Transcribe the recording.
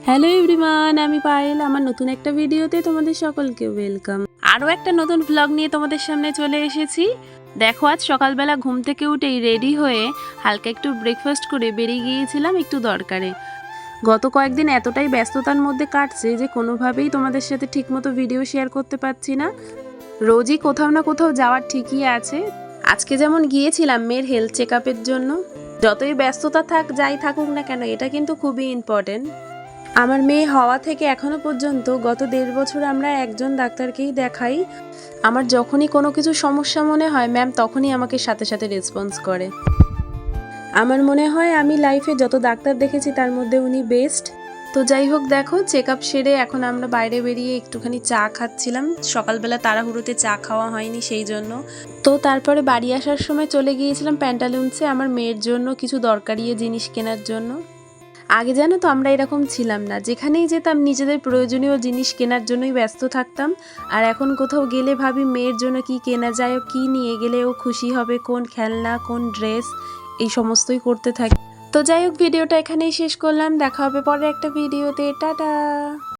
Hello everyone, আমি পায়েল। আমার নতুন একটা ভিডিওতে তোমাদের সকলকে ওয়েলকাম। আরও একটা নতুন ভ্লগ নিয়ে তোমাদের সামনে চলে এসেছি। দেখো, আজ সকালবেলা ঘুম থেকে উঠেই রেডি হয়ে হালকা একটু ব্রেকফাস্ট করে বেরিয়ে গিয়েছিলাম একটু দরকারে। গত কয়েকদিন এতটাই ব্যস্ততার মধ্যে কাটছে যে কোনোভাবেই তোমাদের সাথে ঠিকমতো ভিডিও শেয়ার করতে পারছি না। রোজই কোথাও না কোথাও যাওয়ার ঠিকই আছে। আজকে যেমন গিয়েছিলাম মেয়ের হেলথ চেক আপের জন্য। যতই ব্যস্ততা থাক, যাই থাকুক না কেন, এটা কিন্তু খুবই ইম্পর্টেন্ট। আমার মেয়ে হওয়া থেকে এখনো পর্যন্ত গত 1.5 বছর আমরা একজন ডাক্তারকেই দেখাই। আমার যখনই কোনো কিছু সমস্যা মনে হয়, ম্যাম তখনই আমাকে সাথে সাথে রেসপন্স করে। আমার মনে হয় আমি লাইফে যত ডাক্তার দেখেছি তার মধ্যে উনি বেস্ট। তো যাই হোক, দেখো চেক আপ সেরে এখন আমরা বাইরে বেরিয়ে একটুখানি চা খাচ্ছিলাম। সকালবেলা তাড়াহুড়োতে চা খাওয়া হয়নি সেই জন্য। তো তারপরে বাড়ি আসার সময় চলে গিয়েছিলাম প্যান্টালুন্সে আমার মেয়ের জন্য কিছু দরকারি জিনিস কেনার জন্য। আগে জানো তো আমরা এরকম ছিলাম না, যেখানেই যেতাম নিজেদের প্রয়োজনীয় জিনিস কেনার জন্যই ব্যস্ত থাকতাম। আর এখন কোথাও গেলে ভাবি মেয়ের জন্য কি কেনা যায়, ও কী নিয়ে গেলে ও খুশি হবে, কোন খেলনা, কোন ড্রেস, এই সমস্তই করতে থাকি। তো যাই হোক, ভিডিওটা এখানেই শেষ করলাম। দেখা হবে পরে একটা ভিডিওতে। টাটা।